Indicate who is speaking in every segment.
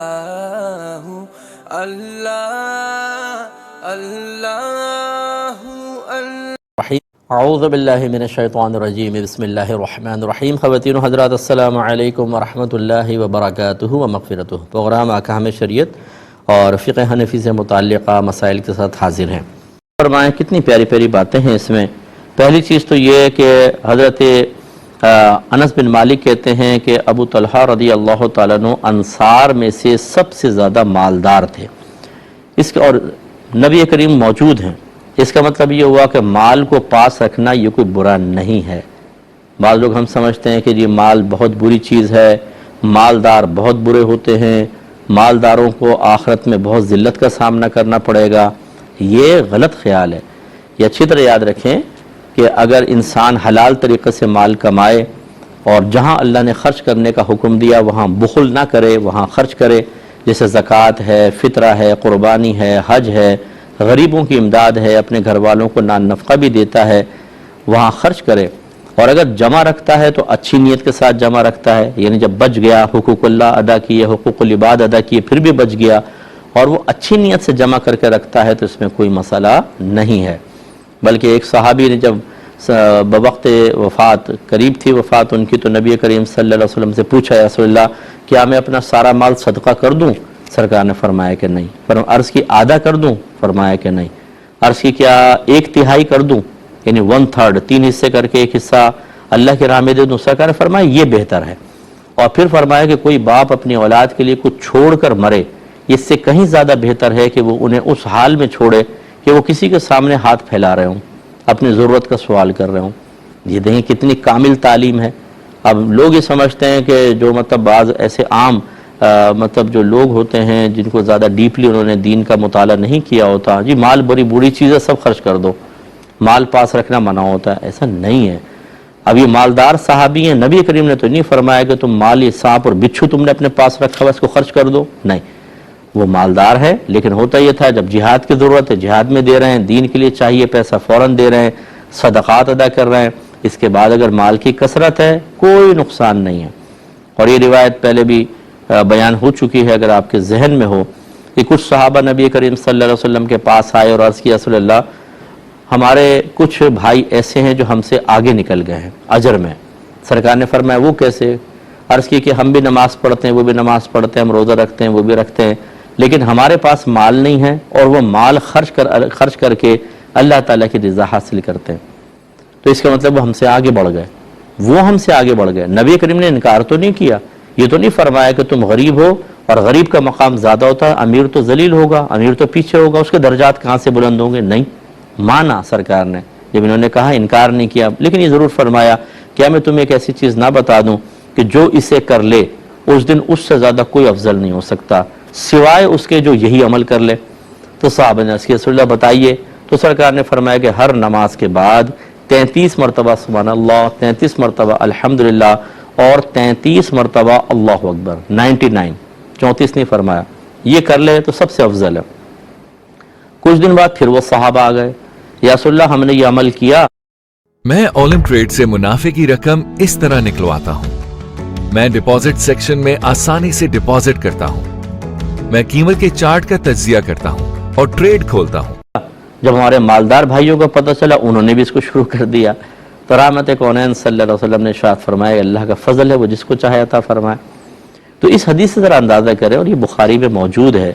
Speaker 1: اللہ اللہ
Speaker 2: اعوذ باللہ من الشیطان الرجیم بسم اللہ الرحمن الرحیم. خواتین و حضرات السلام علیکم ورحمۃ اللہ وبرکاتہ و مغفرتہ. پروگرام احکام شریعت اور فقہ حنفی سے متعلقہ مسائل کے ساتھ حاضر ہیں. فرمائیں کتنی پیاری پیاری باتیں ہیں اس میں. پہلی چیز تو یہ کہ حضرت انس بن مالک کہتے ہیں کہ ابو طلحہ رضی اللہ تعالیٰ عنہ انصار میں سے سب سے زیادہ مالدار تھے. اس کے اور نبی کریم موجود ہیں. اس کا مطلب یہ ہوا کہ مال کو پاس رکھنا یہ کوئی برا نہیں ہے. بعض لوگ ہم سمجھتے ہیں کہ یہ مال بہت بری چیز ہے، مالدار بہت برے ہوتے ہیں، مالداروں کو آخرت میں بہت ذلت کا سامنا کرنا پڑے گا. یہ غلط خیال ہے. یہ اچھی طرح یاد رکھیں کہ اگر انسان حلال طریقے سے مال کمائے اور جہاں اللہ نے خرچ کرنے کا حکم دیا وہاں بخل نہ کرے، وہاں خرچ کرے، جیسے زکوٰۃ ہے، فطرہ ہے، قربانی ہے، حج ہے، غریبوں کی امداد ہے، اپنے گھر والوں کو نان نفقہ بھی دیتا ہے، وہاں خرچ کرے. اور اگر جمع رکھتا ہے تو اچھی نیت کے ساتھ جمع رکھتا ہے، یعنی جب بچ گیا، حقوق اللہ ادا کیے، حقوق العباد ادا کیے، پھر بھی بچ گیا اور وہ اچھی نیت سے جمع کر کے رکھتا ہے تو اس میں کوئی مسئلہ نہیں ہے. بلکہ ایک صحابی نے جب بوقت وفات قریب تھی وفات ان کی تو نبی کریم صلی اللہ علیہ وسلم سے پوچھا، یا رسول اللہ کیا میں اپنا سارا مال صدقہ کر دوں؟ سرکار نے فرمایا کہ نہیں. عرض کی آدھا کر دوں؟ فرمایا کہ نہیں. عرض کی کیا 1/3 کر دوں، یعنی 1/3 3 حصے کر کے 1 حصہ اللہ کی راہ میں دے دوں؟ سرکار نے فرمایا یہ بہتر ہے. اور پھر فرمایا کہ کوئی باپ اپنی اولاد کے لیے کچھ چھوڑ کر مرے، اس سے کہیں زیادہ بہتر ہے کہ وہ انہیں اس حال میں چھوڑے کہ وہ کسی کے سامنے ہاتھ پھیلا رہے ہوں، اپنی ضرورت کا سوال کر رہے ہوں. یہ دیکھیں کتنی کامل تعلیم ہے. اب لوگ یہ سمجھتے ہیں کہ جو بعض ایسے عام جو لوگ ہوتے ہیں جن کو زیادہ ڈیپلی انہوں نے دین کا مطالعہ نہیں کیا ہوتا، جی مال بڑی بری چیز ہے، سب خرچ کر دو، مال پاس رکھنا منع ہوتا ہے. ایسا نہیں ہے. اب یہ مالدار صحابی ہیں، نبی کریم نے تو نہیں فرمایا کہ تم مال یہ سانپ اور بچھو تم نے اپنے پاس رکھا ہوا اس کو خرچ کر دو. نہیں، وہ مالدار ہے، لیکن ہوتا یہ تھا جب جہاد کی ضرورت ہے جہاد میں دے رہے ہیں، دین کے لیے چاہیے پیسہ فوراً دے رہے ہیں، صدقات ادا کر رہے ہیں. اس کے بعد اگر مال کی کثرت ہے کوئی نقصان نہیں ہے. اور یہ روایت پہلے بھی بیان ہو چکی ہے، اگر آپ کے ذہن میں ہو کہ کچھ صحابہ نبی کریم صلی اللہ علیہ وسلم کے پاس آئے اور عرض کیا رسول اللہ ہمارے کچھ بھائی ایسے ہیں جو ہم سے آگے نکل گئے ہیں اجر میں. سرکار نے فرمایا وہ کیسے؟ عرض کی کہ ہم بھی نماز پڑھتے ہیں، وہ بھی نماز پڑھتے ہیں، ہم روزہ رکھتے ہیں، وہ بھی رکھتے ہیں، لیکن ہمارے پاس مال نہیں ہے اور وہ مال خرچ کر کے اللہ تعالیٰ کی رضا حاصل کرتے ہیں. تو اس کا مطلب وہ ہم سے آگے بڑھ گئے، وہ ہم سے آگے بڑھ گئے. نبی کریم نے انکار تو نہیں کیا، یہ تو نہیں فرمایا کہ تم غریب ہو اور غریب کا مقام زیادہ ہوتا ہے، امیر تو ذلیل ہوگا، امیر تو پیچھے ہوگا، اس کے درجات کہاں سے بلند ہوں گے. نہیں، مانا سرکار نے جب انہوں نے کہا، انکار نہیں کیا، لیکن یہ ضرور فرمایا کیا میں تمہیں ایک ایسی چیز نہ بتا دوں کہ جو اسے کر لے اس دن اس سے زیادہ کوئی افضل نہیں ہو سکتا سوائے اس کے جو یہی عمل کر لے. تو صحابہ نے رسول اللہ بتائیے. تو سرکار نے فرمایا کہ ہر نماز کے بعد 33 مرتبہ سبحان اللہ، 33 مرتبہ الحمدللہ اور 33 مرتبہ اللہ اکبر، 99 34 نہیں فرمایا، یہ کر لے تو سب سے افضل ہے. کچھ دن بعد پھر وہ صحابہ آ گئے، یا رسول اللہ ہم نے یہ عمل کیا.
Speaker 3: میں اولم ٹریڈ سے منافع کی رقم اس طرح نکلواتا ہوں. میں ڈپازٹ سیکشن میں آسانی سے ڈپازٹ کرتا ہوں. میں قیمت کے چارٹ کا تجزیہ کرتا ہوں اور ٹریڈ کھولتا ہوں.
Speaker 2: جب ہمارے مالدار بھائیوں کو پتہ چلا انہوں نے بھی اس کو شروع کر دیا. تو رحمت کونین صلی اللہ علیہ وسلم نے ارشاد فرمایا اللہ کا فضل ہے وہ جس کو چاہے عطا فرمائے. تو اس حدیث سے ذرا اندازہ کریں، اور یہ بخاری میں موجود ہے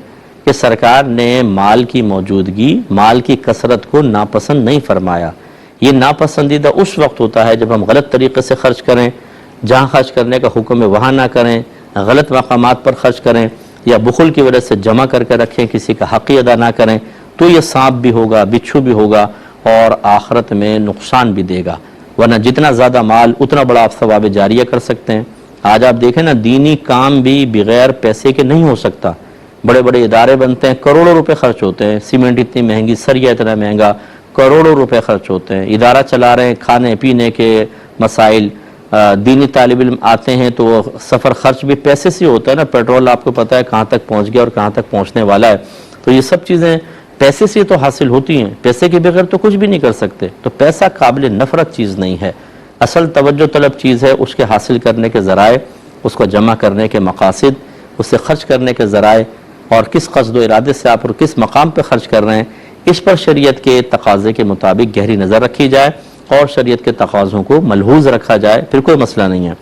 Speaker 2: کہ سرکار نے مال کی موجودگی، مال کی کثرت کو ناپسند نہیں فرمایا. یہ ناپسندیدہ اس وقت ہوتا ہے جب ہم غلط طریقے سے خرچ کریں، جہاں خرچ کرنے کا حکم ہے وہاں نہ کریں، غلط مقامات پر خرچ کریں، یا بخل کی وجہ سے جمع کر کے رکھیں، کسی کا حق ادا نہ کریں، تو یہ سانپ بھی ہوگا، بچھو بھی ہوگا اور آخرت میں نقصان بھی دے گا. ورنہ جتنا زیادہ مال اتنا بڑا آپ ثواب جاریہ کر سکتے ہیں. آج آپ دیکھیں نا دینی کام بھی بغیر پیسے کے نہیں ہو سکتا. بڑے بڑے ادارے بنتے ہیں، کروڑوں روپے خرچ ہوتے ہیں، سیمنٹ اتنی مہنگی، سریا اتنا مہنگا، کروڑوں روپے خرچ ہوتے ہیں. ادارہ چلا رہے ہیں، کھانے پینے کے مسائل، دینی طالب علم آتے ہیں تو سفر خرچ بھی پیسے سے ہوتا ہے نا. پیٹرول آپ کو پتہ ہے کہاں تک پہنچ گیا اور کہاں تک پہنچنے والا ہے. تو یہ سب چیزیں پیسے سے تو حاصل ہوتی ہیں، پیسے کے بغیر تو کچھ بھی نہیں کر سکتے. تو پیسہ قابل نفرت چیز نہیں ہے، اصل توجہ طلب چیز ہے. اس کے حاصل کرنے کے ذرائع، اس کو جمع کرنے کے مقاصد، اسے خرچ کرنے کے ذرائع اور کس قصد و ارادے سے آپ اور کس مقام پہ خرچ کر رہے ہیں، اس پر شریعت کے تقاضے کے مطابق گہری نظر رکھی جائے اور شریعت کے تقاضوں کو ملحوظ رکھا جائے، پھر کوئی مسئلہ نہیں ہے۔